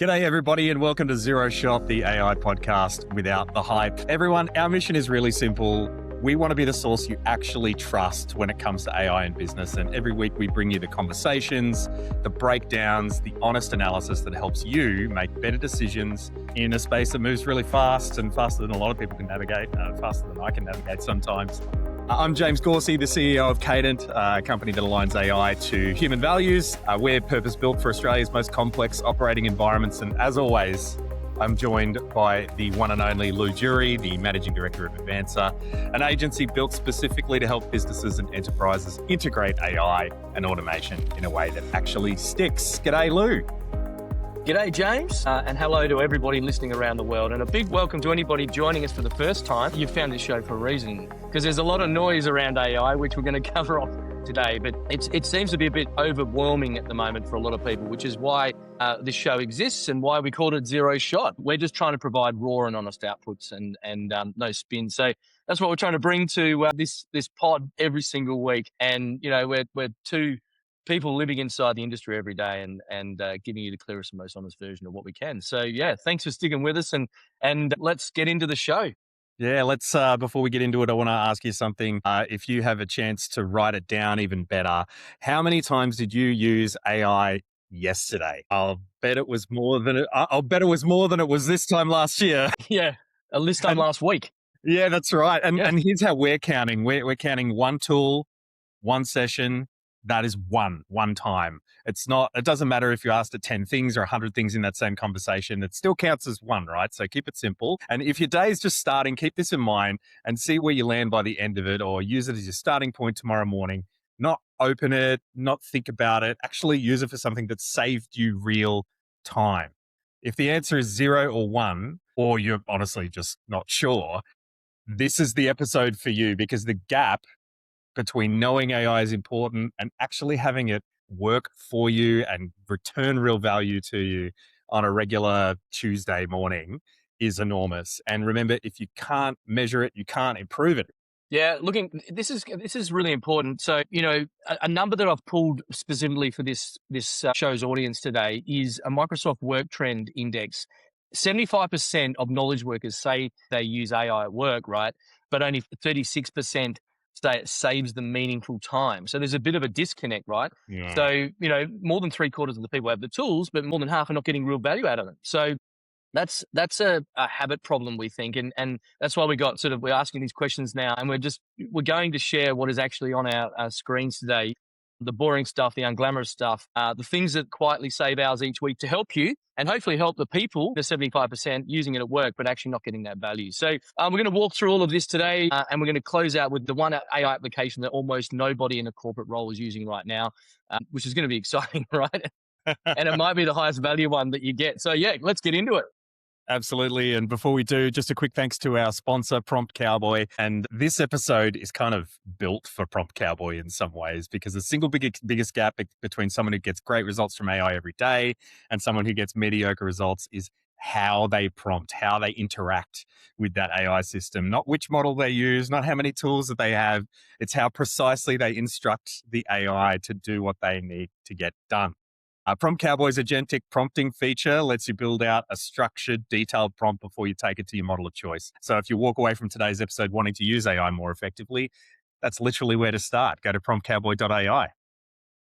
G'day, everybody, and welcome to Zero Shot, the AI podcast without the hype. Everyone, our mission is really simple. We want to be the source you actually trust when it comes to AI in business. And every week we bring you the conversations, the breakdowns, the honest analysis that helps you make better decisions in a space that moves really fast and faster than a lot of people can navigate, faster than I can navigate sometimes. I'm James Gauci, the CEO of Cadent, a company that aligns AI to human values. We're purpose-built for Australia's most complex operating environments. And as always, I'm joined by the one and only Llew Jury, the Managing Director of Advancer, an agency built specifically to help businesses and enterprises integrate AI and automation in a way that actually sticks. G'day, Llew. G'day, James, and hello to everybody listening around the world. And a big welcome to anybody joining us for the first time. You found this show for a reason, because there's a lot of noise around AI, which we're going to cover off today. But it seems to be a bit overwhelming at the moment for a lot of people, which is why this show exists and why we called it Zero Shot. We're just trying to provide raw and honest outputs and no spin. So that's what we're trying to bring to this pod every single week. And, you know, we're two people living inside the industry every day and giving you the clearest and most honest version of what we can. So yeah, thanks for sticking with us and let's get into the show. Yeah, let's, before we get into it, I want to ask you something. If you have a chance to write it down even better, how many times did you use AI yesterday? I'll bet it was more than it was this time last year. Yeah, this time last week. Yeah, that's right. And here's how we're counting. We're counting one tool, one session. That is one time. It doesn't matter if you asked it 10 things or 100 things in that same conversation. It still counts as one, right? So keep it simple. And if your day is just starting, keep this in mind and see where you land by the end of it, or use it as your starting point tomorrow morning. Not open it, not think about it. Actually use it for something that saved you real time. If the answer is 0 or 1, or you're honestly just not sure, this is the episode for you, because the gap between knowing AI is important and actually having it work for you and return real value to you on a regular Tuesday morning is enormous. And remember, if you can't measure it, you can't improve it. Yeah, this is really important. So, you know, a number that I've pulled specifically for this show's audience today is a Microsoft Work Trend Index. 75% of knowledge workers say they use AI at work, right? But only 36% say it saves them meaningful time. So there's a bit of a disconnect, right? Yeah. So, you know, more than 3/4 of the people have the tools, but more than half are not getting real value out of them. So that's a habit problem, we think. And that's why we're asking these questions now. And we're going to share what is actually on our screens today. The boring stuff, the unglamorous stuff, the things that quietly save hours each week to help you and hopefully help the people, the 75% using it at work, but actually not getting that value. So we're going to walk through all of this today and we're going to close out with the one AI application that almost nobody in a corporate role is using right now, which is going to be exciting, right? And it might be the highest value one that you get. So yeah, let's get into it. Absolutely. And before we do, just a quick thanks to our sponsor, Prompt Cowboy. And this episode is kind of built for Prompt Cowboy in some ways, because the single biggest gap between someone who gets great results from AI every day and someone who gets mediocre results is how they prompt, how they interact with that AI system, not which model they use, not how many tools that they have. It's how precisely they instruct the AI to do what they need to get done. Prompt Cowboy's agentic prompting feature lets you build out a structured, detailed prompt before you take it to your model of choice. So if you walk away from today's episode wanting to use AI more effectively, that's literally where to start. Go to promptcowboy.ai.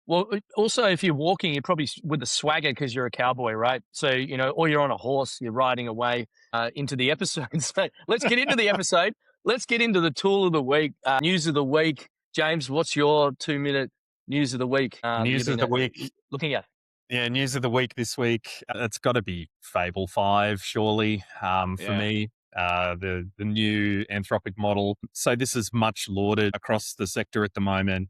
Well, also, if you're walking, you're probably with a swagger because you're a cowboy, right? So, you know, or you're on a horse, you're riding away into the episode. So let's get into the episode. Let's get into the tool of the week, news of the week. James, what's your 2-minute news of the week? News of the week. Looking at. Yeah, news of the week this week. It's got to be Fable 5, surely, for me. The new Anthropic model. So this is much lauded across the sector at the moment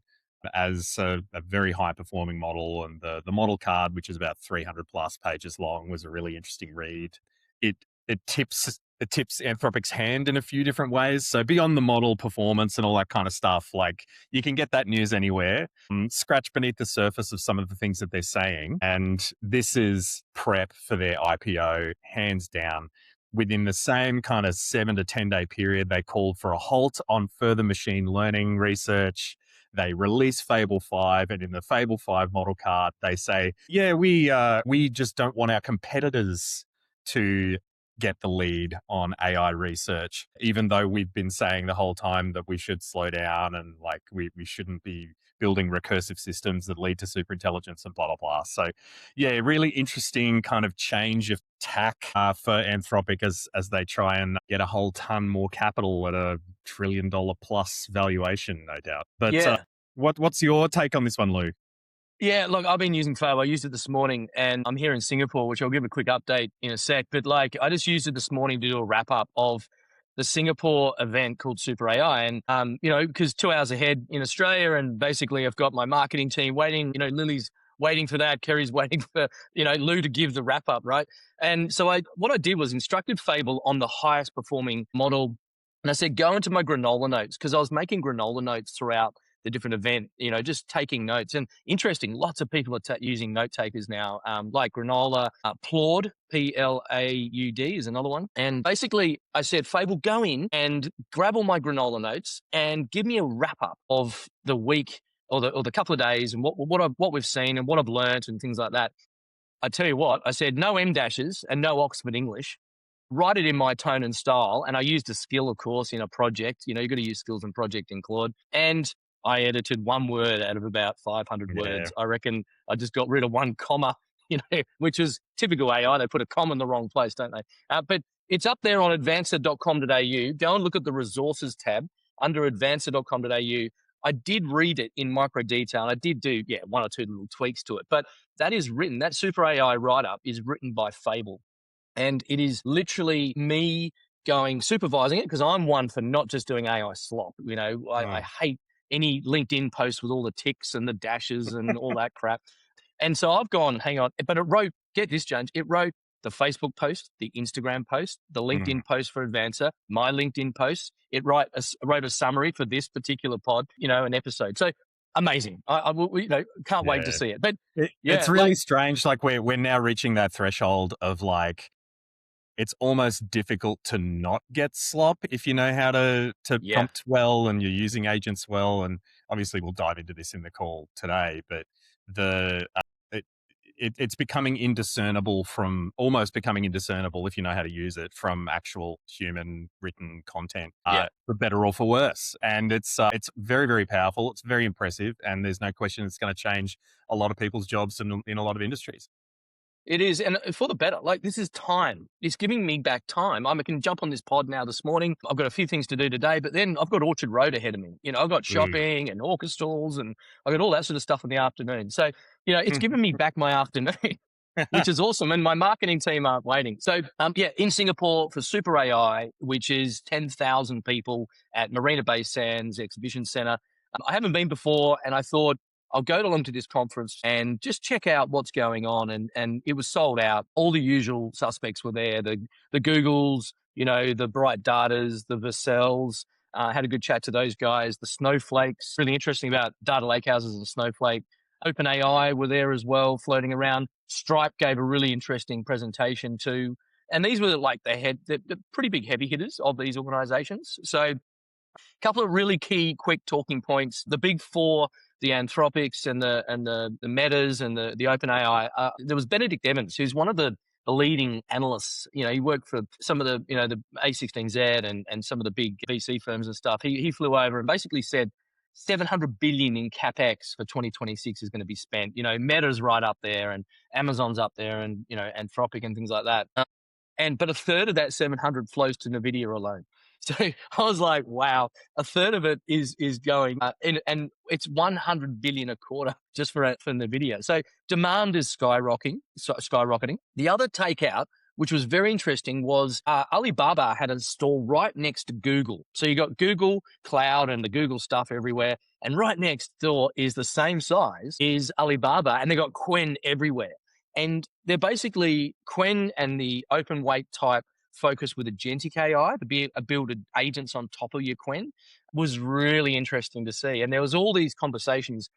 as a very high performing model. And the model card, which is about 300 plus pages long, was a really interesting read. It tips Anthropic's hand in a few different ways. So beyond the model performance and all that kind of stuff, like you can get that news anywhere, scratch beneath the surface of some of the things that they're saying. And this is prep for their IPO, hands down. Within the same kind of 7 to 10 day period, they called for a halt on further machine learning research. They release Fable 5, and in the Fable 5 model card, they say, yeah, we just don't want our competitors to get the lead on AI research, even though we've been saying the whole time that we should slow down and like we shouldn't be building recursive systems that lead to superintelligence and blah, blah, blah. So yeah, really interesting kind of change of tack for Anthropic as they try and get a whole ton more capital at a $1 trillion plus valuation, no doubt. But Yeah. what's your take on this one, Llew? Yeah, look, I've been using Fable. I used it this morning and I'm here in Singapore, which I'll give a quick update in a sec. But like, I just used it this morning to do a wrap up of the Singapore event called Super AI. And, because 2 hours ahead in Australia, and basically I've got my marketing team waiting, Lily's waiting for that. Kerry's waiting for, Llew to give the wrap up, right? And so what I did was instructed Fable on the highest performing model. And I said, go into my granola notes, because I was making granola notes throughout the different event, just taking notes. And interesting, lots of people are using note takers now, like Granola. Claude, Plaud is another one. And basically I said, Fable, go in and grab all my granola notes and give me a wrap up of the week or the couple of days and what we've seen and what I've learned and things like that. I tell you what, I said, no M dashes and no Oxford English. Write it in my tone and style. And I used a skill, of course, in a project. You've got to use skills in project in Claude. And I edited one word out of about 500 words. I reckon I just got rid of one comma, which is typical AI. They put a comma in the wrong place, don't they? But it's up there on advancer.com.au. Go and look at the resources tab under advancer.com.au. I did read it in micro detail. And I did do, one or two little tweaks to it. But that is written, that Super AI write-up is written by Fable. And it is literally me supervising it, because I'm one for not just doing AI slop. I hate any LinkedIn post with all the ticks and the dashes and all that crap. And so I've gone, hang on, but it wrote, get this, James, it wrote the Facebook post, the Instagram post, the LinkedIn post for Advancer, my LinkedIn post. It wrote a summary for this particular pod, an episode. So amazing. I can't wait to see it. But it's really strange. Like we're now reaching that threshold of like, it's almost difficult to not get slop if you know how to prompt well and you're using agents well. And obviously we'll dive into this in the call today, but it's becoming almost becoming indiscernible if you know how to use it from actual human written content, for better or for worse. And it's very, very powerful. It's very impressive. And there's no question it's going to change a lot of people's jobs in a lot of industries. It is, and for the better. Like, this is time. It's giving me back time. I can jump on this pod now this morning. I've got a few things to do today, but then I've got Orchard Road ahead of me. I've got shopping and orchestrals, and I've got all that sort of stuff in the afternoon. So, it's giving me back my afternoon, which is awesome. And my marketing team aren't waiting. So, in Singapore for Super AI, which is 10,000 people at Marina Bay Sands Exhibition Centre. I haven't been before, and I thought, I'll go along to this conference and just check out what's going on. And it was sold out. All the usual suspects were there. The Googles, the Bright Datas, the Vercells. Had a good chat to those guys. The Snowflakes, really interesting about data lakehouses and Snowflake. OpenAI were there as well, floating around. Stripe gave a really interesting presentation too. And these were like the pretty big heavy hitters of these organizations. So a couple of really key, quick talking points. The big four, the Anthropics and the Metas and the OpenAI. There was Benedict Evans, who's one of the leading analysts. He worked for some of the the A16Z and some of the big VC firms and stuff. He flew over and basically said 700 billion in CapEx for 2026 is going to be spent. Meta's right up there, and Amazon's up there, and Anthropic and things like that. But a third of that 700 flows to NVIDIA alone. So I was like, wow, a third of it is going, and it's 100 billion a quarter just for NVIDIA. So demand is skyrocketing. The other takeout, which was very interesting, was Alibaba had a store right next to Google. So you got Google Cloud and the Google stuff everywhere. And right next door is the same size is Alibaba, and they got Qwen everywhere. And they're basically Qwen and the open weight type focus with agentic AI, to build agents on top of your Qwen, was really interesting to see. And there was all these conversations,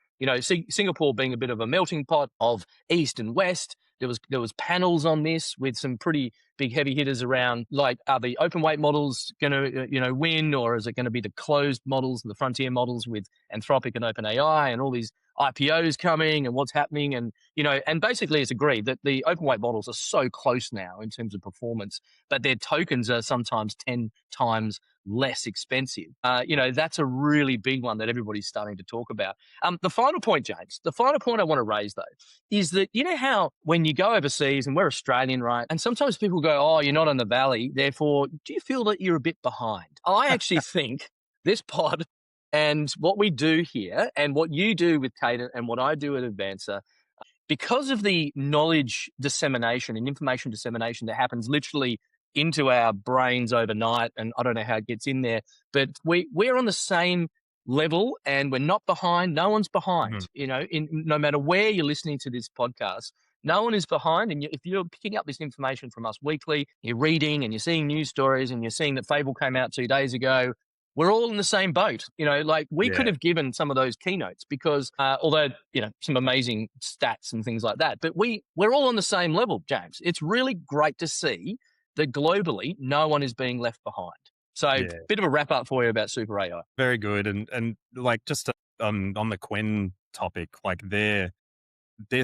Singapore being a bit of a melting pot of East and West, There was panels on this with some pretty big heavy hitters around, like, are the open weight models going to win, or is it going to be the closed models and the frontier models with Anthropic and OpenAI and all these IPOs coming and what's happening? And and basically it's agreed that the open weight models are so close now in terms of performance, but their tokens are sometimes 10 times less expensive. That's a really big one that everybody's starting to talk about. The final point, James, the final point I want to raise, though, is that how when you go overseas, and we're Australian, right? And sometimes people go, oh, you're not in the valley, therefore, do you feel that you're a bit behind? I actually think this pod and what we do here and what you do with Cadent and what I do at Advancer, because of the knowledge dissemination and information dissemination that happens literally into our brains overnight, and I don't know how it gets in there, but we're on the same level and we're not behind. No one's behind. No matter where you're listening to this podcast, no one is behind. And if you're picking up this information from us weekly, you're reading and you're seeing news stories and you're seeing that Fable came out 2 days ago, we're all in the same boat. We could have given some of those keynotes because although, some amazing stats and things like that, but we're all on the same level, James. It's really great to see that globally, no one is being left behind. So bit of a wrap up for you about Super AI. Very good. And like just on the Quen topic, like they're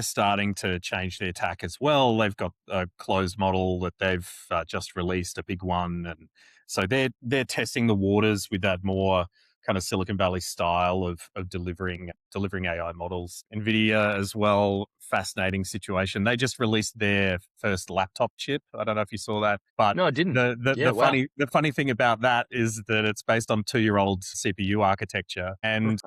starting to change their tack as well. They've got a closed model that they've just released, a big one. And so they're testing the waters with that more kind of Silicon Valley style of delivering AI models. NVIDIA as well, fascinating situation. They just released their first laptop chip. I don't know if you saw that, but no, I didn't. The funny thing about that is that it's based on 2-year-old CPU architecture, and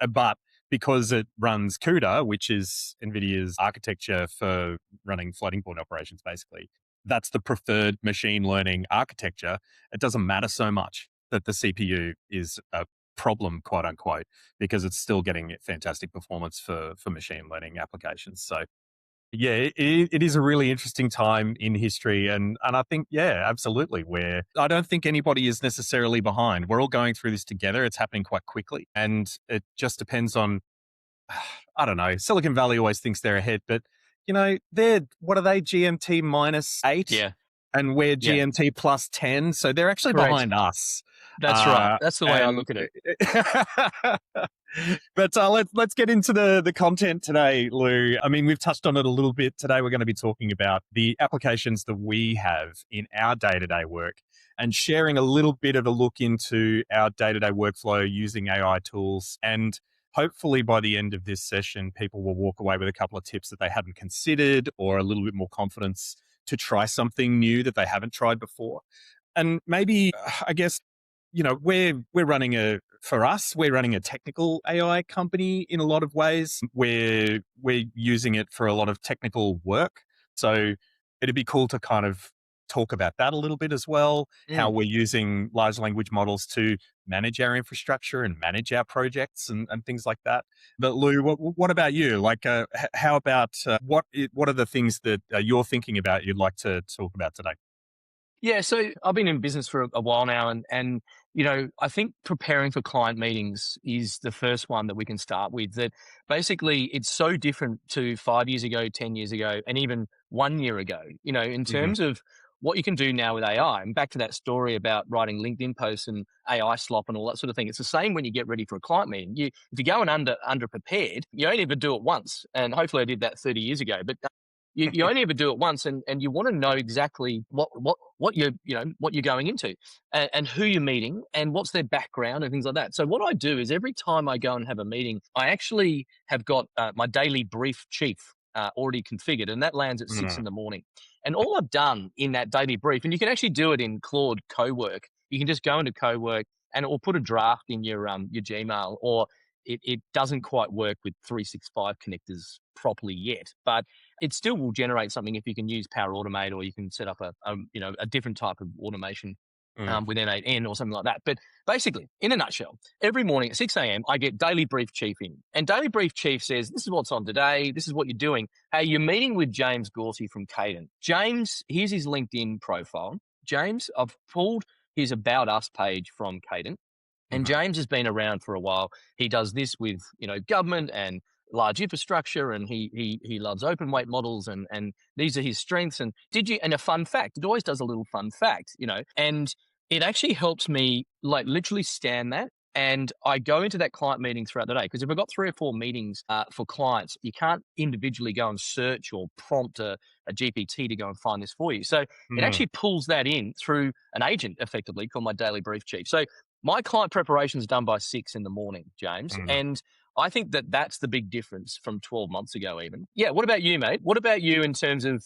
but because it runs CUDA, which is NVIDIA's architecture for running floating point operations, basically, that's the preferred machine learning architecture. It doesn't matter so much that the CPU is a problem, quote unquote, because it's still getting fantastic performance for machine learning applications. So yeah, it is a really interesting time in history. And I think, absolutely, where I don't think anybody is necessarily behind. We're all going through this together. It's happening quite quickly. And it just depends on, I don't know, Silicon Valley always thinks they're ahead, but what are they, GMT -8? Yeah. And we're GMT +10. So they're actually behind us. That's right. That's the way I look at it. But let's get into the content today, Llew. I mean, we've touched on it a little bit. Today, we're going to be talking about the applications that we have in our day-to-day work and sharing a little bit of a look into our day-to-day workflow using AI tools. And hopefully by the end of this session, people will walk away with a couple of tips that they hadn't considered or a little bit more confidence to try something new that they haven't tried before. And maybe, I guess, we're running a technical AI company in a lot of ways. We're using it for a lot of technical work. So it'd be cool to kind of talk about that a little bit as well, how we're using large language models to manage our infrastructure and manage our projects and things like that. But Llew, what about you? Like, how about what are the things that you're thinking about you'd like to talk about today? Yeah, so I've been in business for a while now, and I think preparing for client meetings is the first one that we can start with. That basically it's so different to 5 years ago, 10 years ago, and even 1 year ago. In terms of what you can do now with AI. And back to that story about writing LinkedIn posts and AI slop and all that sort of thing. It's the same when you get ready for a client meeting. If you go in under prepared, you only ever do it once. And hopefully I did that 30 years ago, but you only ever do it once, and you want to know exactly what you're going into and who you're meeting and what's their background and things like that. So what I do is every time I go and have a meeting, I actually have got my daily brief chief already configured, and that lands at 6 in the morning. And all I've done in that daily brief, and you can actually do it in Claude Cowork. You can just go into Cowork and it will put a draft in your Gmail, or it doesn't quite work with 365 connectors properly yet, but it still will generate something if you can use Power Automate, or you can set up a different type of automation with N8N or something like that. But basically, in a nutshell, every morning at 6 a.m., I get Daily Brief Chief in. And Daily Brief Chief says, this is what's on today. This is what you're doing. Hey, you're meeting with James Gauci from Cadent. James, here's his LinkedIn profile. James, I've pulled his About Us page from Cadent. And James has been around for a while. He does this with, government and large infrastructure, and he loves open weight models, and these are his strengths. And a fun fact, it always does a little fun fact, and it actually helps me like literally stand that. And I go into that client meeting throughout the day, because if I've got 3 or 4 meetings for clients, you can't individually go and search or prompt a GPT to go and find this for you. So it actually pulls that in through an agent, effectively called my daily brief chief. So my client preparation is done by 6 in the morning, James. And I think that that's the big difference from 12 months ago even. Yeah, what about you, mate? What about you in terms of,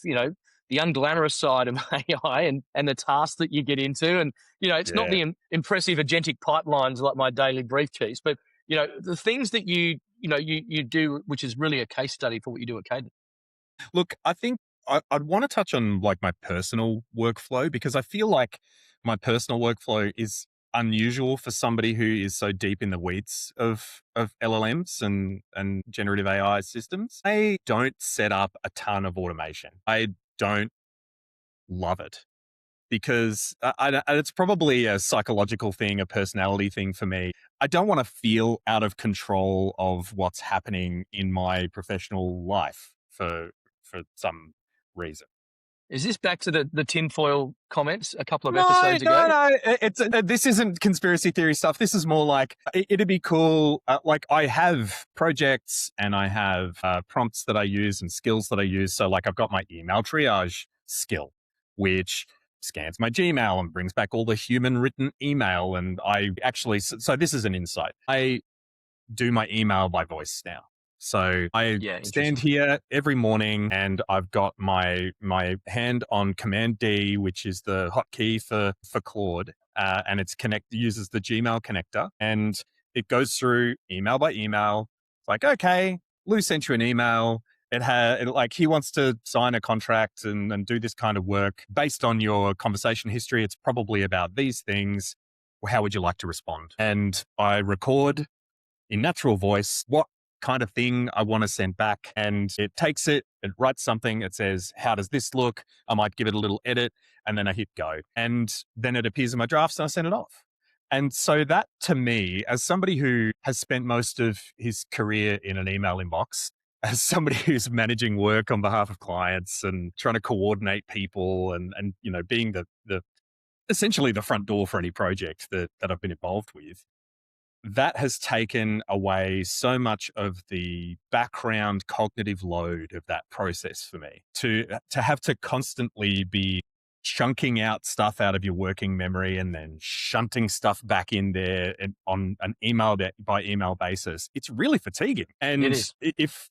the unglamorous side of AI and the tasks that you get into? And, it's not the impressive agentic pipelines like my daily brief chiefs, but, the things that you do, which is really a case study for what you do at Cadent. Look, I think I'd want to touch on like my personal workflow, because I feel like my personal workflow is unusual for somebody who is so deep in the weeds of LLMs and generative AI systems. I don't set up a ton of automation. I don't love it, because it's probably a psychological thing, a personality thing for me. I don't want to feel out of control of what's happening in my professional life for some reason. Is this back to the tinfoil comments a couple of episodes ago? No. This isn't conspiracy theory stuff. This is more like it'd be cool. Like I have projects and I have prompts that I use and skills that I use. So like I've got my email triage skill, which scans my Gmail and brings back all the human written email. And I actually, so this is an insight. I do my email by voice now. So I stand here every morning and I've got my hand on Command D, which is the hotkey for Claude, and it's uses the Gmail connector, and it goes through email by email. It's like, okay, Llew sent you an email. Like he wants to sign a contract and do this kind of work based on your conversation history. It's probably about these things. How would you like to respond? And I record in natural voice what kind of thing I want to send back, and it takes it writes something. It says, how does this look? I might give it a little edit, and then I hit go, and then it appears in my drafts and I send it off. And so that, to me, as somebody who has spent most of his career in an email inbox, as somebody who's managing work on behalf of clients and trying to coordinate people and being the essentially the front door for any project that I've been involved with, that has taken away so much of the background cognitive load of that process for me. To have to constantly be chunking out stuff out of your working memory and then shunting stuff back in there on an email by email basis, it's really fatiguing. And it is.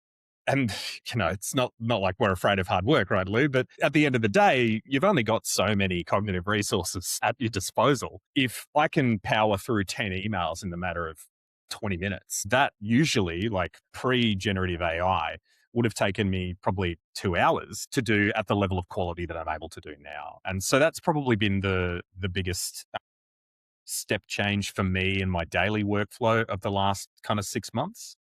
It's not like we're afraid of hard work, right, Llew? But at the end of the day, you've only got so many cognitive resources at your disposal. If I can power through 10 emails in the matter of 20 minutes, that usually, like pre-generative AI, would have taken me probably 2 hours to do at the level of quality that I'm able to do now. And so that's probably been the biggest step change for me in my daily workflow of the last kind of 6 months.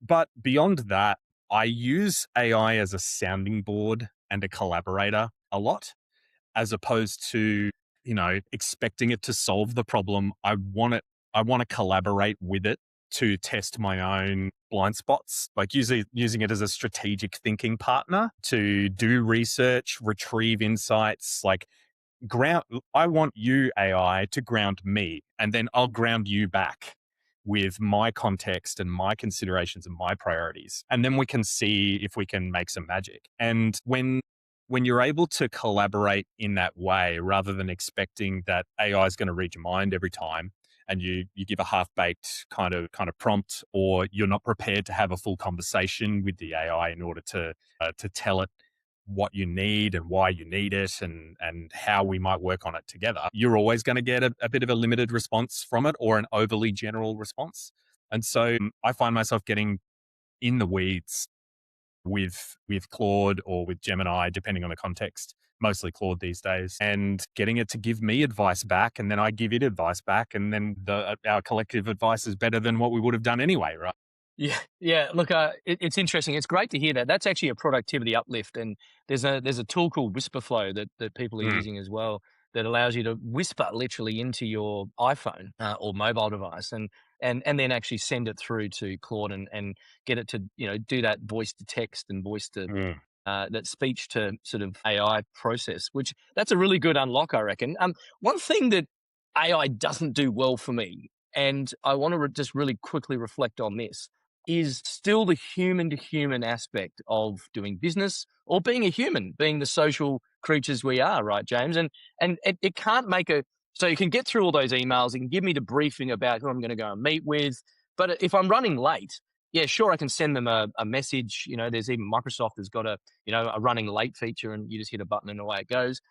But beyond that, I use AI as a sounding board and a collaborator a lot, as opposed to, expecting it to solve the problem. I want to collaborate with it to test my own blind spots, like using it as a strategic thinking partner to do research, retrieve insights, like I want you, AI, to ground me, and then I'll ground you back with my context and my considerations and my priorities. And then we can see if we can make some magic. And when you're able to collaborate in that way, rather than expecting that AI is going to read your mind every time, and you give a half-baked kind of prompt, or you're not prepared to have a full conversation with the AI in order to tell it what you need and why you need it and how we might work on it together, you're always going to get a bit of a limited response from it, or an overly general response. And so I find myself getting in the weeds with Claude or with Gemini, depending on the context, mostly Claude these days, and getting it to give me advice back, and then I give it advice back, and then our collective advice is better than what we would have done anyway, right? Yeah. Look, it's interesting. It's great to hear that. That's actually a productivity uplift. And there's a tool called Whisperflow that people are using as well, that allows you to whisper literally into your iPhone or mobile device. And and then actually send it through to Claude and get it to, do that voice to text and voice to that speech to sort of AI process, which that's a really good unlock, I reckon. One thing that AI doesn't do well for me, and I want to just really quickly reflect on this, is still the human to human aspect of doing business or being a human, being the social creatures we are, right, James? And it can't make so you can get through all those emails, you can give me the briefing about who I'm going to go and meet with. But if I'm running late, yeah, sure, I can send them a message. There's even Microsoft has got a running late feature, and you just hit a button and away it goes.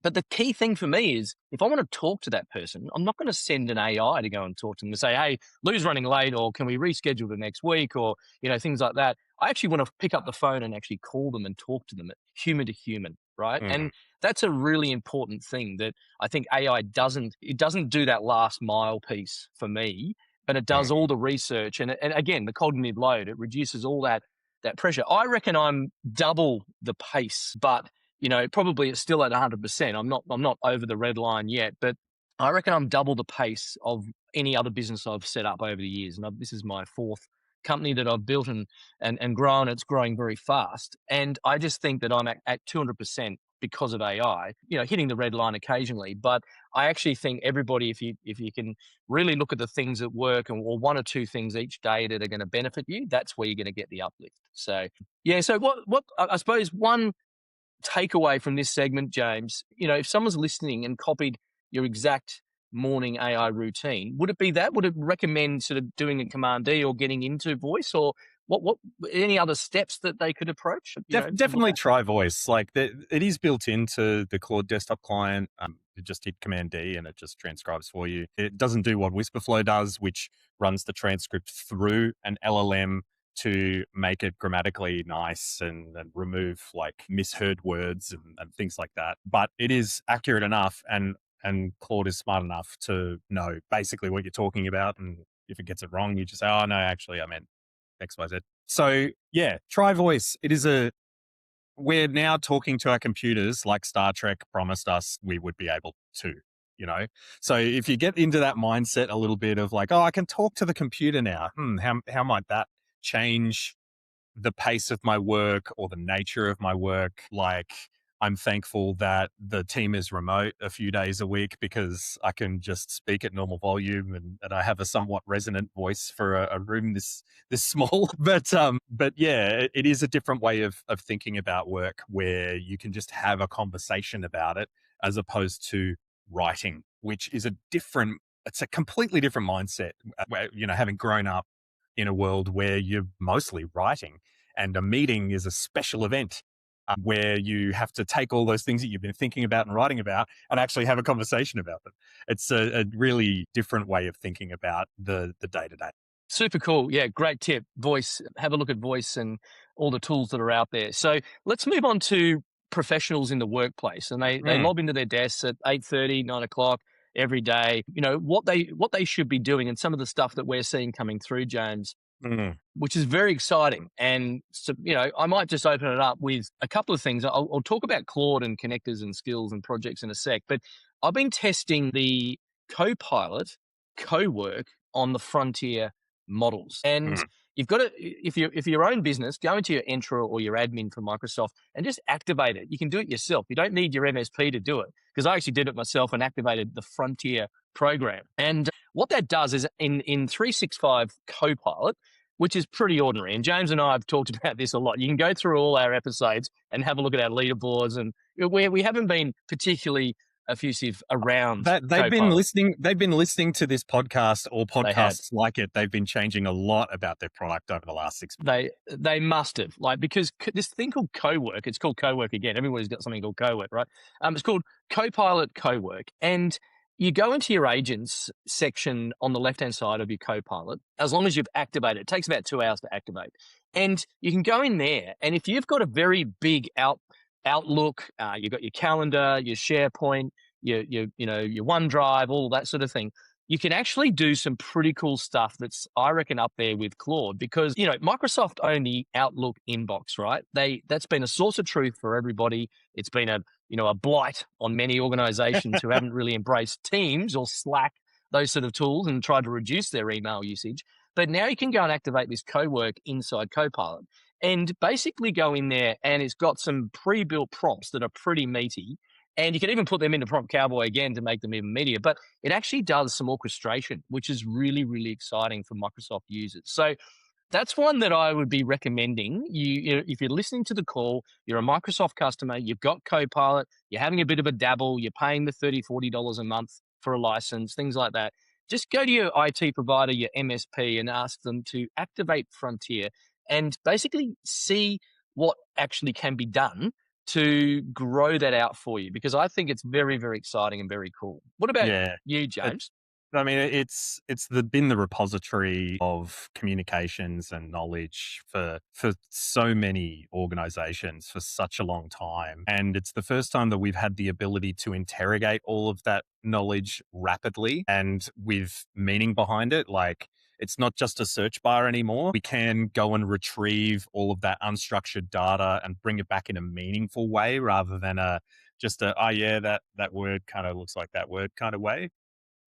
But the key thing for me is if I want to talk to that person, I'm not going to send an AI to go and talk to them and say, hey, Lew's running late, or can we reschedule the next week, or, things like that. I actually want to pick up the phone and actually call them and talk to them human to human, right? And that's a really important thing that I think AI doesn't do that last mile piece for me, but it does all the research. And again, the cognitive load, it reduces all that pressure. I reckon I'm double the pace, but probably it's still at 100%. I'm not over the red line yet, but I reckon I'm double the pace of any other business I've set up over the years. And this is my fourth company that I've built and grown. It's growing very fast. And I just think that I'm at 200% because of AI, hitting the red line occasionally. But I actually think everybody, if you can really look at the things that work or one or two things each day that are going to benefit you, that's where you're going to get the uplift. So, yeah. So what I suppose one takeaway from this segment, James, if someone's listening and copied your exact morning AI routine, would it be that? Would it recommend sort of doing a Command D or getting into voice, or what any other steps that they could approach? Definitely try voice. Like it is built into the Claude desktop client. You just hit Command D and it just transcribes for you. It doesn't do what Whisperflow does, which runs the transcript through an LLM to make it grammatically nice and remove like misheard words and things like that. But it is accurate enough, and Claude is smart enough to know basically what you're talking about. And if it gets it wrong, you just say, oh no, actually I meant XYZ. So yeah, try voice. We're now talking to our computers like Star Trek promised us we would be able to, So if you get into that mindset a little bit of like, oh, I can talk to the computer now. How might that change the pace of my work or the nature of my work? Like, I'm thankful that the team is remote a few days a week because I can just speak at normal volume and I have a somewhat resonant voice for a room this small. But yeah, it is a different way of thinking about work where you can just have a conversation about it as opposed to writing, which is it's a completely different mindset. Having grown up in a world where you're mostly writing, and a meeting is a special event where you have to take all those things that you've been thinking about and writing about and actually have a conversation about them. It's a really different way of thinking about the day-to-day. Super cool. Yeah, great tip. Voice, have a look at voice and all the tools that are out there. So let's move on to professionals in the workplace, and they lob into their desks at 8:30, 9 o'clock every day. What they should be doing, and some of the stuff that we're seeing coming through, James, which is very exciting. And so, I might just open it up with a couple of things. I'll talk about Claude and connectors and skills and projects in a sec, but I've been testing the Copilot Cowork on the Frontier models. And you've got to, if you're your own business, go into your Entra or your admin for Microsoft and just activate it. You can do it yourself. You don't need your MSP to do it, because I actually did it myself and activated the Frontier program. And what that does is in 365 Copilot, which is pretty ordinary, and James and I have talked about this a lot. You can go through all our episodes and have a look at our leaderboards, and we haven't been particularly effusive around that. They've been listening to this podcast or podcasts like it. They've been changing a lot about their product over the last 6 months. They must have, because this thing called Cowork, it's called Cowork again. Everybody's got something called Cowork, right? It's called Copilot Cowork, and you go into your agents section on the left-hand side of your Copilot. As long as you've activated, it takes about 2 hours to activate. And you can go in there, and if you've got a very big Outlook, you've got your calendar, your SharePoint, your OneDrive, all that sort of thing, you can actually do some pretty cool stuff that's, I reckon, up there with Claude, because, Microsoft own the Outlook inbox, right? That's been a source of truth for everybody. It's been a blight on many organizations who haven't really embraced Teams or Slack those sort of tools and try to reduce their email usage. But now you can go and activate this Cowork inside Copilot and basically go in there, and it's got some pre-built prompts that are pretty meaty. And you can even put them into Prompt Cowboy again to make them even meatier. But it actually does some orchestration, which is really, really exciting for Microsoft users. So that's one that I would be recommending. If you're listening to the call, you're a Microsoft customer, you've got Copilot, you're having a bit of a dabble, you're paying the $30, $40 a month for a license, things like that. Just go to your IT provider, your MSP, and ask them to activate Frontier and basically see what actually can be done to grow that out for you, because I think it's very, very exciting and very cool. What about you, James? I mean, been the repository of communications and knowledge for so many organizations for such a long time. And it's the first time that we've had the ability to interrogate all of that knowledge rapidly and with meaning behind it. Like, it's not just a search bar anymore. We can go and retrieve all of that unstructured data and bring it back in a meaningful way rather than that word kind of looks like that word kind of way.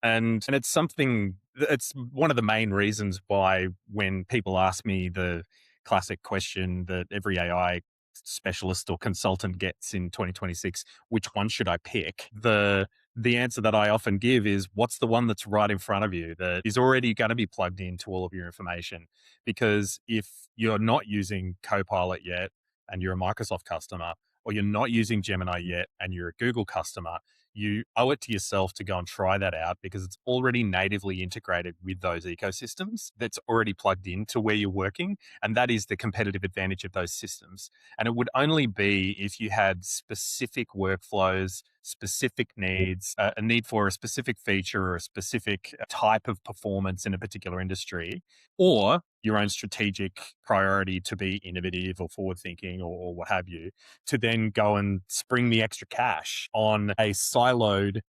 And it's one of the main reasons why when people ask me the classic question that every AI specialist or consultant gets in 2026, which one should I pick? The answer that I often give is, what's the one that's right in front of you that is already going to be plugged into all of your information? Because if you're not using Copilot yet and you're a Microsoft customer, or you're not using Gemini yet and you're a Google customer, you owe it to yourself to go and try that out, because it's already natively integrated with those ecosystems. That's already plugged into where you're working. And that is the competitive advantage of those systems. And it would only be if you had specific workflows, specific needs, a need for a specific feature or a specific type of performance in a particular industry, or your own strategic priority to be innovative or forward thinking or what have you, to then go and spring the extra cash on a siloed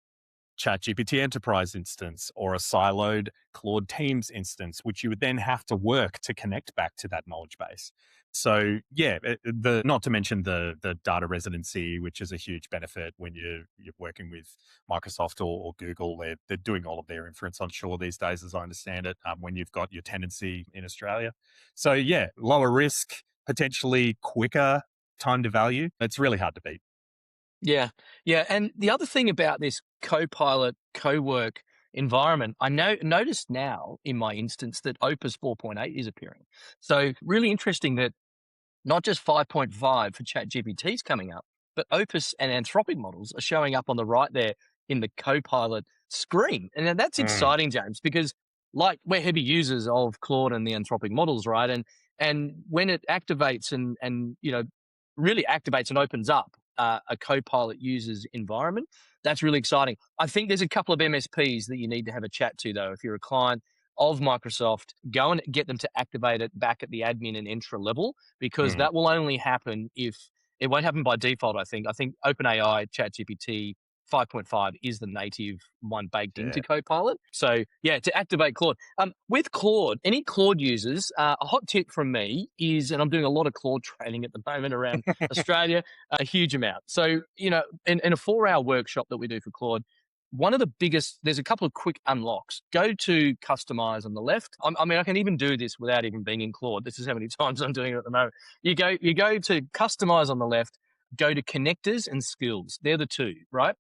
ChatGPT Enterprise instance or a siloed Claude Teams instance, which you would then have to work to connect back to that knowledge base. So not to mention the data residency, which is a huge benefit when you're working with Microsoft or Google. They're doing all of their inference onshore these days, as I understand it, when you've got your tenancy in Australia. So lower risk, potentially quicker time to value. It's really hard to beat. Yeah. And the other thing about this Copilot Cowork environment, I noticed now in my instance that Opus 4.8 is appearing. So really interesting that not just 5.5 for ChatGPT is coming up, but Opus and Anthropic models are showing up on the right there in the Copilot screen. And that's exciting, James, because like we're heavy users of Claude and the Anthropic models, right? And when it activates and really activates and opens up a Copilot user's environment, that's really exciting. I think there's a couple of MSPs that you need to have a chat to, though. If you're a client of Microsoft, go and get them to activate it back at the admin and Entra level, because that will only happen if it won't happen by default. I think OpenAI ChatGPT 5.5 is the native one baked into Copilot. So to activate Claude. With Claude, any Claude users, a hot tip from me is, and I'm doing a lot of Claude training at the moment around Australia, a huge amount. So, in a 4-hour workshop that we do for Claude, one of the biggest, there's a couple of quick unlocks. Go to customize on the left. I can even do this without even being in Claude. This is how many times I'm doing it at the moment. You go to customize on the left, go to connectors and skills. They're the two, right?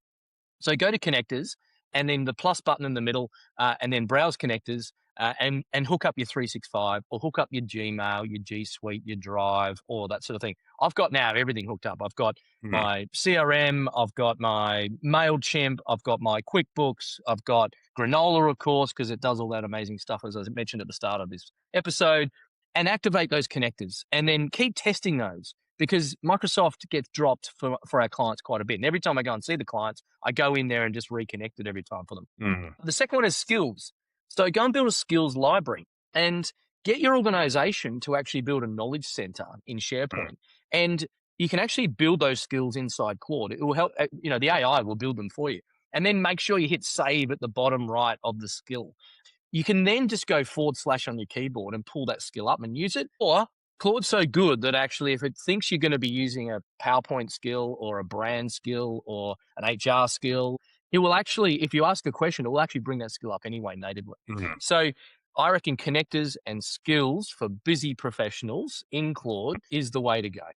So go to connectors and then the plus button in the middle, and then browse connectors and hook up your 365 or hook up your Gmail, your G Suite, your Drive, or that sort of thing. I've got now everything hooked up. I've got my CRM, I've got my MailChimp, I've got my QuickBooks, I've got Granola, of course, because it does all that amazing stuff, as I mentioned at the start of this episode, and activate those connectors and then keep testing those, because Microsoft gets dropped for our clients quite a bit. And every time I go and see the clients, I go in there and just reconnect it every time for them. The second one is skills. So go and build a skills library and get your organization to actually build a knowledge center in SharePoint. And you can actually build those skills inside Claude. It will help, the AI will build them for you. And then make sure you hit save at the bottom right of the skill. You can then just go / on your keyboard and pull that skill up and use it. Or Claude's so good that actually if it thinks you're going to be using a PowerPoint skill or a brand skill or an HR skill, it will actually, if you ask a question, it will actually bring that skill up anyway natively. Mhm. So I reckon connectors and skills for busy professionals in Claude is the way to go.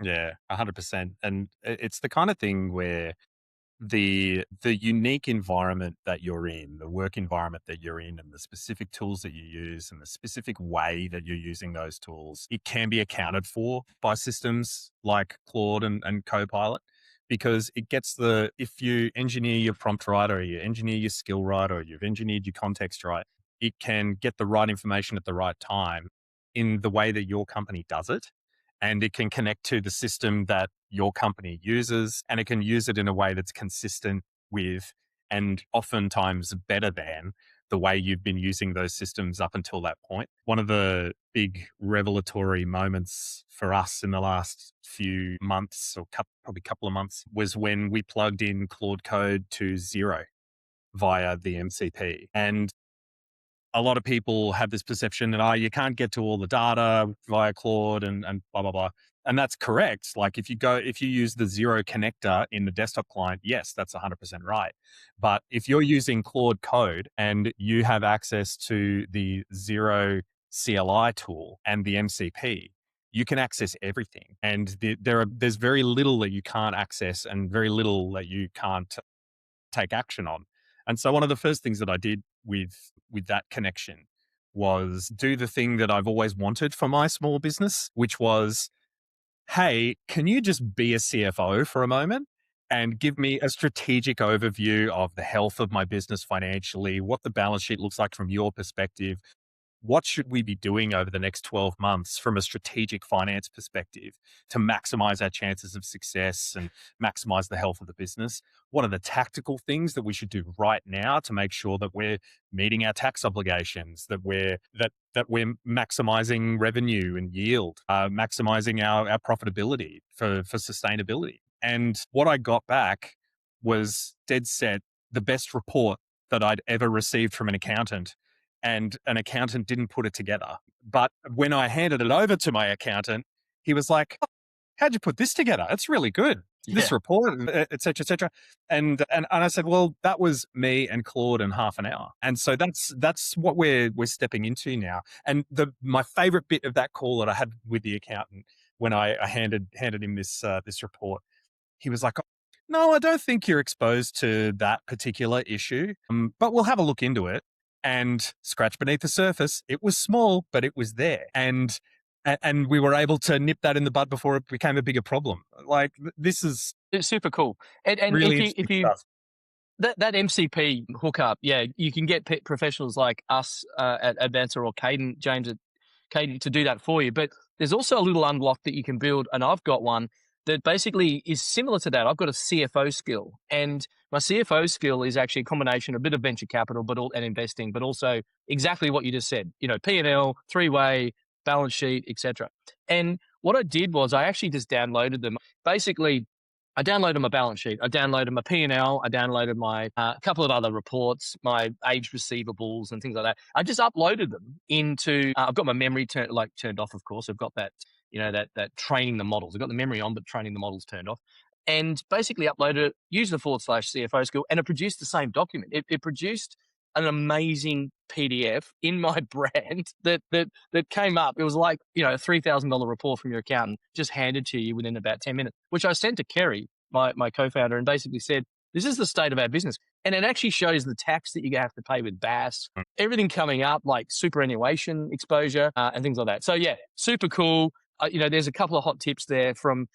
Yeah, 100%. And it's the kind of thing where the unique environment that you're in, the work environment that you're in, and the specific tools that you use and the specific way that you're using those tools, it can be accounted for by systems like Claude and Copilot, because it gets if you engineer your prompt right, or you engineer your skill right, or you've engineered your context right, it can get the right information at the right time in the way that your company does it. And it can connect to the system that your company uses, and it can use it in a way that's consistent with, and oftentimes better than, the way you've been using those systems up until that point. One of the big revelatory moments for us in the last few months, or probably couple of months, was when we plugged in Claude Code to Xero via the MCP. And a lot of people have this perception that, you can't get to all the data via Claude and blah, blah, blah. And that's correct. Like if you use the Xero connector in the desktop client, yes, that's 100% right. But if you're using Claude Code and you have access to the Xero CLI tool and the MCP, you can access everything. And there's very little that you can't access and very little that you can't take action on. And so one of the first things that I did with that connection was do the thing that I've always wanted for my small business, which was, hey, can you just be a CFO for a moment and give me a strategic overview of the health of my business financially, what the balance sheet looks like from your perspective? What should we be doing over the next 12 months from a strategic finance perspective to maximize our chances of success and maximize the health of the business? What are the tactical things that we should do right now to make sure that we're meeting our tax obligations, that we're maximizing revenue and yield, maximizing our profitability for sustainability? And what I got back was dead set the best report that I'd ever received from an accountant, and an accountant didn't put it together. But when I handed it over to my accountant, he was like, how'd you put this together? It's really good. This Yeah. report, et cetera, et cetera. And I said, well, that was me and Claude in half an hour. And so that's what we're stepping into now. And my favorite bit of that call that I had with the accountant when I handed him this report, he was like, no, I don't think you're exposed to that particular issue, but we'll have a look into it. And scratch beneath the surface, it was small, but it was there. And we were able to nip that in the bud before it became a bigger problem. Like, this is It's super cool. And really if interesting you stuff. that MCP hookup, yeah, you can get professionals like us at Advancer or Cadent, James at Cadent, to do that for you. But there's also a little unlock that you can build, and I've got one that basically is similar to that. I've got a CFO skill, and my CFO skill is actually a combination, a bit of venture capital, and investing, but also exactly what you just said. P&L, three-way, balance sheet, etc. And what I did was I actually just downloaded them. Basically, I downloaded my balance sheet. I downloaded my P&L. I downloaded my couple of other reports, my age receivables and things like that. I just uploaded them into. I've got my memory turned off, of course. I've got that that training the models. I've got the memory on, but training the models turned off. And basically uploaded it, used the /CFO skill, and it produced the same document. It produced an amazing PDF in my brand that came up. It was like, a $3,000 report from your accountant just handed to you within about 10 minutes, which I sent to Kerry, my co-founder, and basically said, this is the state of our business. And it actually shows the tax that you have to pay with BAS, everything coming up, like superannuation exposure and things like that. So yeah, super cool. There's a couple of hot tips there from,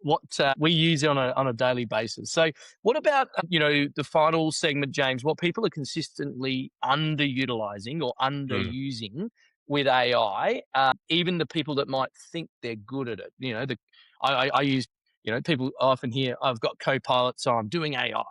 what we use on a daily basis. So what about, the final segment, James, what people are consistently underutilizing or underusing with AI, even the people that might think they're good at it? I use, people often hear, I've got Copilot, so I'm doing AI,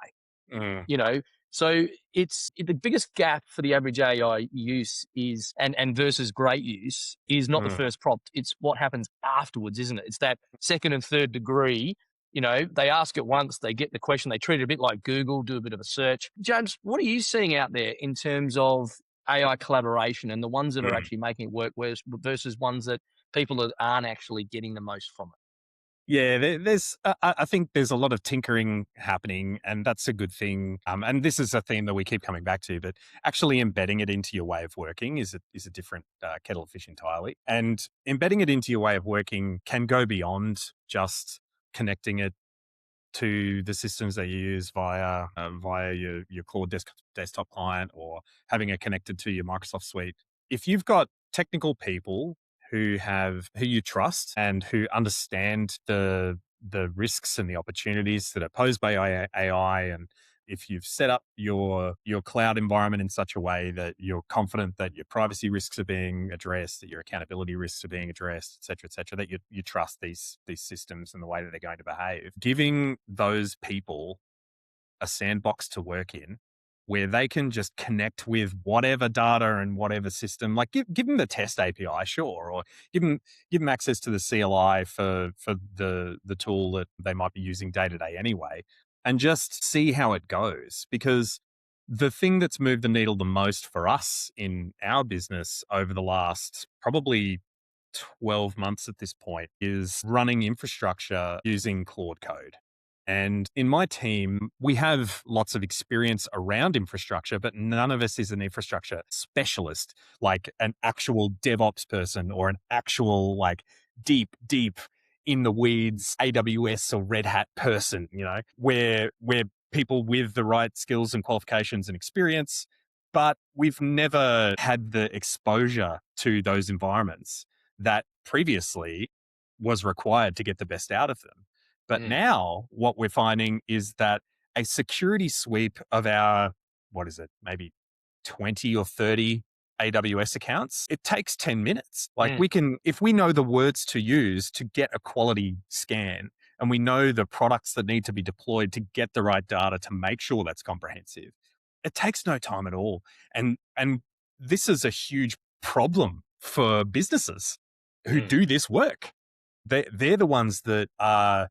Mm. So it's the biggest gap for the average AI use is, and versus great use, is not the first prompt. It's what happens afterwards, isn't it? It's that second and third degree. They ask it once, they get the question, they treat it a bit like Google, do a bit of a search. James, what are you seeing out there in terms of AI collaboration and the ones that are actually making it work versus ones that people that aren't actually getting the most from it? Yeah, there's. I think there's a lot of tinkering happening, and that's a good thing. And this is a theme that we keep coming back to. But actually embedding it into your way of working is a different kettle of fish entirely. And embedding it into your way of working can go beyond just connecting it to the systems that you use via your Claude desktop client, or having it connected to your Microsoft suite. If you've got technical people who you trust and who understand the risks and the opportunities that are posed by AI, and if you've set up your cloud environment in such a way that you're confident that your privacy risks are being addressed, that your accountability risks are being addressed, et cetera, that you trust these systems and the way that they're going to behave, giving those people a sandbox to work in where they can just connect with whatever data and whatever system, like give them the test API, sure, or give them access to the CLI for the tool that they might be using day to day anyway, and just see how it goes. Because the thing that's moved the needle the most for us in our business over the last probably 12 months at this point is running infrastructure using Claude Code. And in my team, we have lots of experience around infrastructure, but none of us is an infrastructure specialist, like an actual DevOps person or an actual like deep in the weeds AWS or Red Hat person, we're people with the right skills and qualifications and experience, but we've never had the exposure to those environments that previously was required to get the best out of them. But now what we're finding is that a security sweep of our, what is it, maybe 20 or 30 AWS accounts, it takes 10 minutes. Like if we know the words to use to get a quality scan, and we know the products that need to be deployed to get the right data to make sure that's comprehensive, it takes no time at all. And this is a huge problem for businesses who do this work. They're the ones that are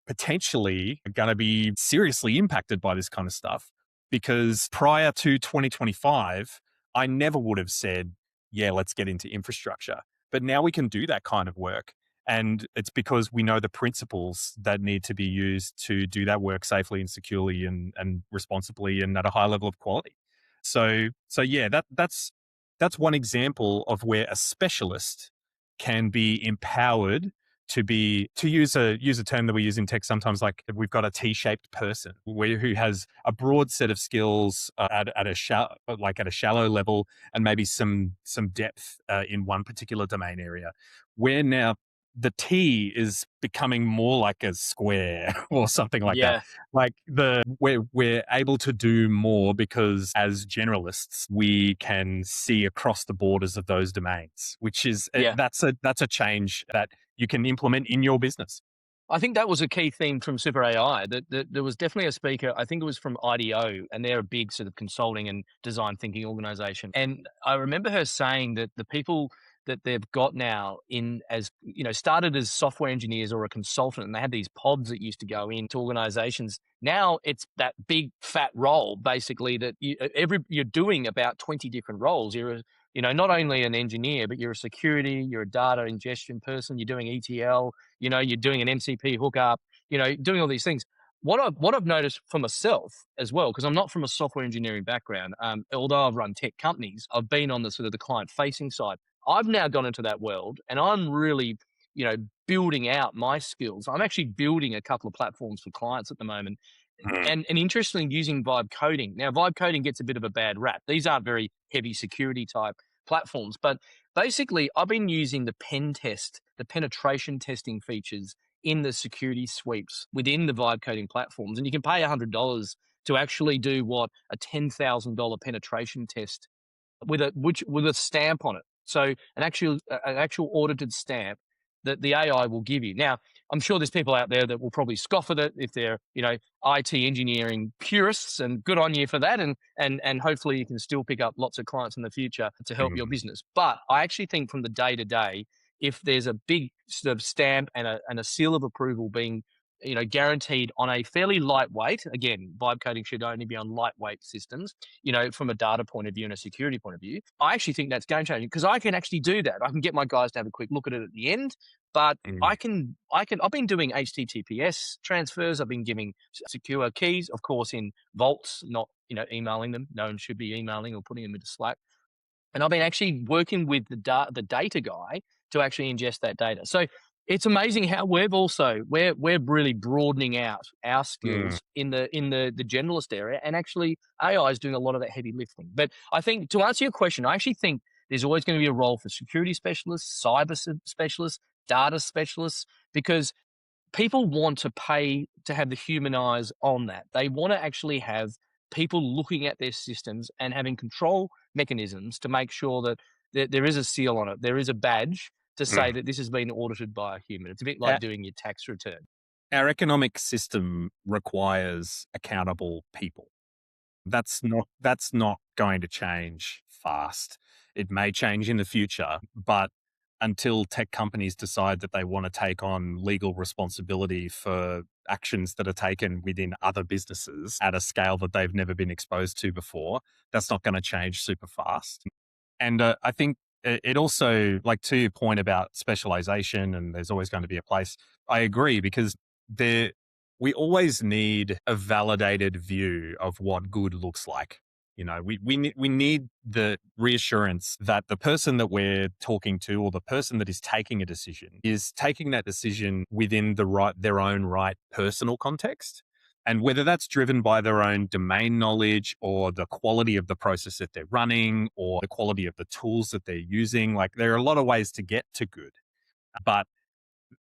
potentially going to be seriously impacted by this kind of stuff, because prior to 2025, I never would have said, yeah, let's get into infrastructure. But now we can do that kind of work. And it's because we know the principles that need to be used to do that work safely and securely and responsibly and at a high level of quality. So yeah, that's one example of where a specialist can be empowered to use a term that we use in tech sometimes, like we've got a T-shaped person who has a broad set of skills at a shallow level, and maybe some depth in one particular domain area, where now the T is becoming more like a square or something like that. Like we're able to do more because as generalists, we can see across the borders of those domains, which is that's a change that you can implement in your business. I think that was a key theme from Super AI. That there was definitely a speaker, I think it was from IDEO, and they're a big sort of consulting and design thinking organization. And I remember her saying that the people that they've got now started as software engineers or a consultant, and they had these pods that used to go into organizations. Now it's that big fat role, basically, that you're doing about 20 different roles. You're not only an engineer, but you're a security, you're a data ingestion person, you're doing ETL, you're doing an MCP hookup, doing all these things. What I've noticed for myself as well, because I'm not from a software engineering background, although I've run tech companies, I've been on the sort of the client facing side. I've now gone into that world, and I'm really, building out my skills. I'm actually building a couple of platforms for clients at the moment. And interestingly, using vibe coding. Now, vibe coding gets a bit of a bad rap. These aren't very heavy security type platforms, but basically I've been using the penetration testing features in the security sweeps within the vibe coding platforms. And you can pay $100 to actually do a $10,000 penetration test with a stamp on it. So an actual audited stamp that the AI will give you. Now, I'm sure there's people out there that will probably scoff at it if they're, IT engineering purists, and good on you for that. And hopefully you can still pick up lots of clients in the future to help your business. But I actually think from the day to day, if there's a big sort of stamp and a seal of approval being guaranteed on a fairly lightweight. Again, vibe coding should only be on lightweight systems. From a data point of view and a security point of view, I actually think that's game changing because I can actually do that. I can get my guys to have a quick look at it at the end, but I've been doing HTTPS transfers. I've been giving secure keys, of course, in vaults, not, emailing them. No one should be emailing or putting them into Slack. And I've been actually working with the data guy to actually ingest that data. So it's amazing how we're really broadening out our skills in the generalist area, and actually AI is doing a lot of that heavy lifting. But I think, to answer your question, I actually think there's always going to be a role for security specialists, cyber specialists, data specialists, because people want to pay to have the human eyes on that. They want to actually have people looking at their systems and having control mechanisms to make sure that there is a seal on it. There is a badge to say that this has been audited by a human. It's a bit like doing your tax return. Our economic system requires accountable people. That's not going to change fast. It may change in the future, but until tech companies decide that they want to take on legal responsibility for actions that are taken within other businesses at a scale that they've never been exposed to before, that's not going to change super fast. And I think it also, like, to your point about specialization and there's always going to be a place, I agree, because we always need a validated view of what good looks like. We need the reassurance that the person that we're talking to, or the person that is taking a decision, is taking that decision within their own right personal context. And whether that's driven by their own domain knowledge or the quality of the process that they're running or the quality of the tools that they're using, like, there are a lot of ways to get to good. But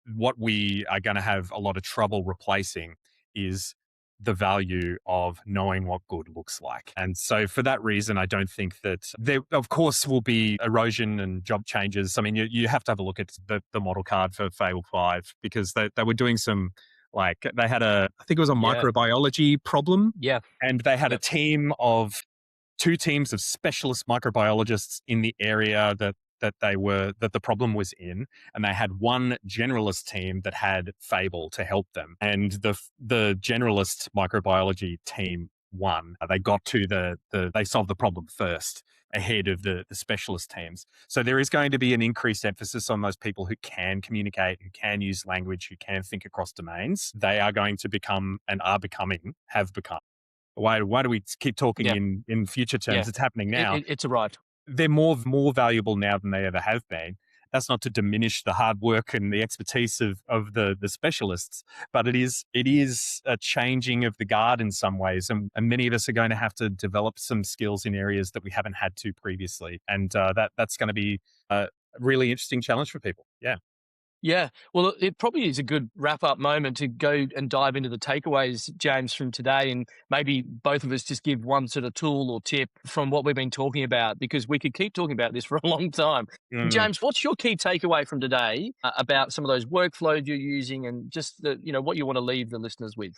what we are going to have a lot of trouble replacing is the value of knowing what good looks like. And so for that reason, I don't think that there, of course, will be erosion and job changes. I mean, you have to have a look at the model card for Fable 5, because they were doing some, like, they had I think it was a microbiology problem. Yeah. And they had a team of 2 teams of specialist microbiologists in the area that the problem was in, and they had one generalist team that had Fable to help them. And the generalist microbiology team won. They got to they solved the problem first, ahead of the specialist teams. So there is going to be an increased emphasis on those people who can communicate, who can use language, who can think across domains. They are going to become, and have become. Why do we keep talking in future terms? It's happening now. It's right. They're more valuable now than they ever have been. That's not to diminish the hard work and the expertise of the specialists, but it is a changing of the guard in some ways. And many of us are going to have to develop some skills in areas that we haven't had to previously. And that's going to be a really interesting challenge for people. Yeah. Yeah. Well, it probably is a good wrap-up moment to go and dive into the takeaways, James, from today. And maybe both of us just give one sort of tool or tip from what we've been talking about, because we could keep talking about this for a long time. James, what's your key takeaway from today about some of those workflows you're using, and just what you want to leave the listeners with?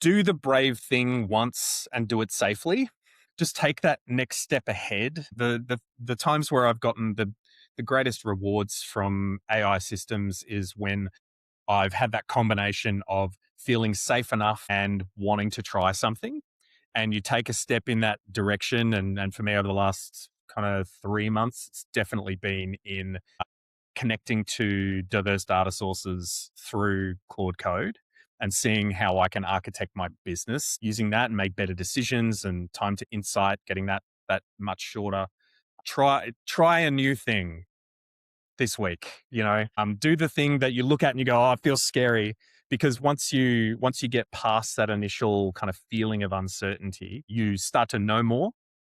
Do the brave thing once and do it safely. Just take that next step ahead. The times where I've gotten the greatest rewards from AI systems is when I've had that combination of feeling safe enough and wanting to try something. And you take a step in that direction. And for me, over the last kind of 3 months, it's definitely been in connecting to diverse data sources through Claude Code and seeing how I can architect my business using that and make better decisions, and time to insight, getting that much shorter. Try a new thing this week, do the thing that you look at and you go, oh, it feels scary. Because once you get past that initial kind of feeling of uncertainty, you start to know more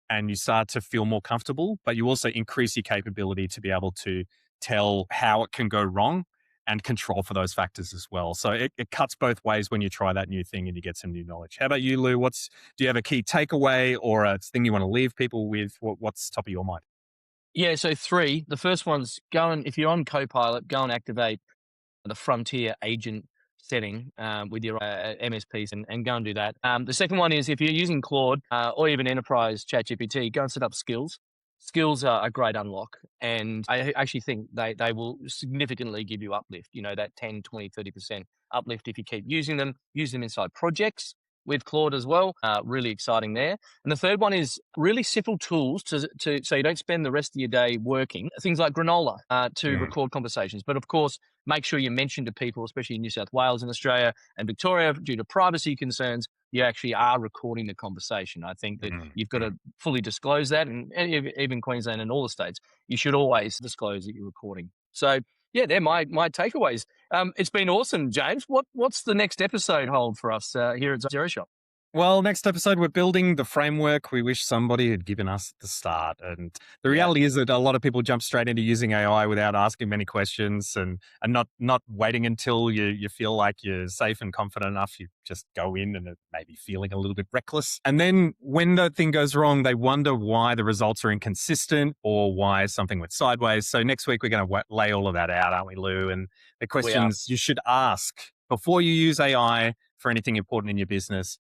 and you start to feel more comfortable, but you also increase your capability to be able to tell how it can go wrong and control for those factors as well. So it cuts both ways when you try that new thing and you get some new knowledge. How about you, Llew? Do you have a key takeaway or a thing you want to leave people with? What's top of your mind? Yeah, so 3. The first one's if you're on Copilot, go and activate the Frontier agent setting with your MSPs and go and do that. The second one is, if you're using Claude or even Enterprise ChatGPT, go and set up skills. skills are a great unlock. And I actually think they will significantly give you uplift, that 10, 20, 30% uplift if you keep using them inside projects with Claude as well. Really exciting there. And the third one is really simple tools to so you don't spend the rest of your day working. Things like Granola to record conversations. But of course, make sure you mention to people, especially in New South Wales and Australia and Victoria, due to privacy concerns, you actually are recording the conversation. I think that you've got to fully disclose that, and even Queensland and all the states, you should always disclose that you're recording. So yeah, they're my takeaways. It's been awesome, James. What's the next episode hold for us here at Zero Shot? Well, next episode, we're building the framework we wish somebody had given us at the start. And the reality is that a lot of people jump straight into using AI without asking many questions and not waiting until you feel like you're safe and confident enough. You just go in and maybe feeling a little bit reckless. And then when the thing goes wrong, they wonder why the results are inconsistent or why something went sideways. So next week, we're going to lay all of that out, aren't we, Llew? And the questions you should ask before you use AI for anything important in your business,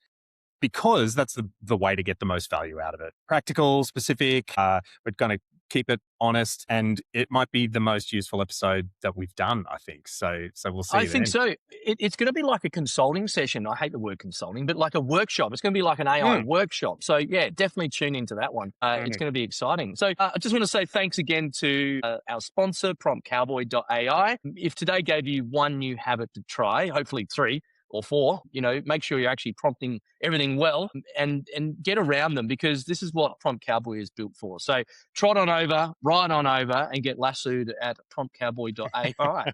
because that's the way to get the most value out of it. Practical, specific, we're going to keep it honest, and it might be the most useful episode that we've done, I think. So we'll see. I think so. It's going to be like a consulting session. I hate the word consulting, but like a workshop. It's going to be like an AI workshop. So yeah, definitely tune into that one. It's going to be exciting. So I just want to say thanks again to our sponsor, promptcowboy.ai. If today gave you one new habit to try, hopefully 3 or 4, make sure you're actually prompting everything well and get around them, because this is what Prompt Cowboy is built for. So trot on over, ride on over, and get lassoed at promptcowboy.ai.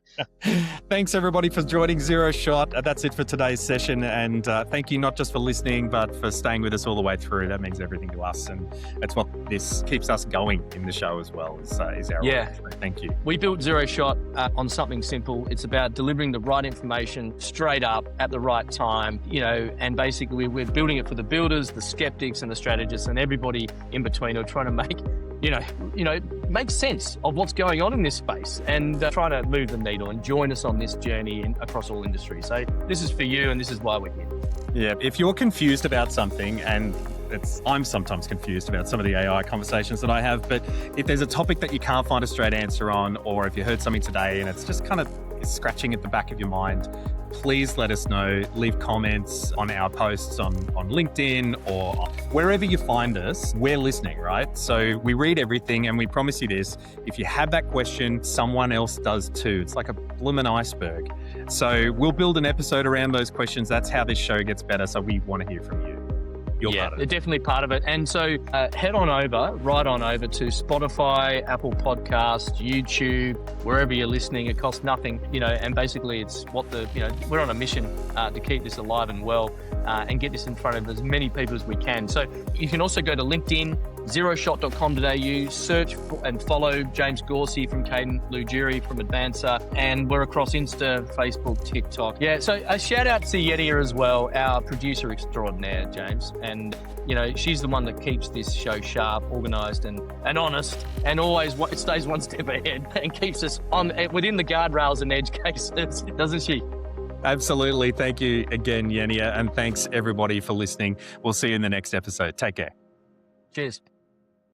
Thanks, everybody, for joining Zero Shot. That's it for today's session. And thank you not just for listening, but for staying with us all the way through. That means everything to us. And that's what this keeps us going in the show as well, is our role. So thank you. We built Zero Shot on something simple. It's about delivering the right information straight up at the right time, and basically we're building it for the builders, the skeptics, and the strategists, and everybody in between who are trying to make, make sense of what's going on in this space and trying to move the needle and join us on this journey across all industries. So this is for you, and this is why we're here. Yeah, if you're confused about something, and I'm sometimes confused about some of the AI conversations that I have, but if there's a topic that you can't find a straight answer on, or if you heard something today and it's just kind of scratching at the back of your mind, please let us know. Leave comments on our posts on LinkedIn or wherever you find us. We're listening, right? So we read everything, and we promise you this: if you have that question, someone else does too. It's like a blooming iceberg. So we'll build an episode around those questions. That's how this show gets better. So we want to hear from you. They're definitely part of it. And so head on over, right on over to Spotify, Apple Podcasts, YouTube, wherever you're listening. It costs nothing, and basically it's what we're on a mission to keep this alive and well and get this in front of as many people as we can. So you can also go to LinkedIn, zeroshot.com.au, search and follow James Gauci from Cadent, Llew Jury from Advancer, and we're across Insta, Facebook, TikTok. Yeah, so a shout out to Llewia as well, our producer extraordinaire, James. And, she's the one that keeps this show sharp, organised and honest, and always stays one step ahead and keeps us within the guardrails and edge cases, doesn't she? Absolutely. Thank you again, Llewia, and thanks everybody for listening. We'll see you in the next episode. Take care. Cheers.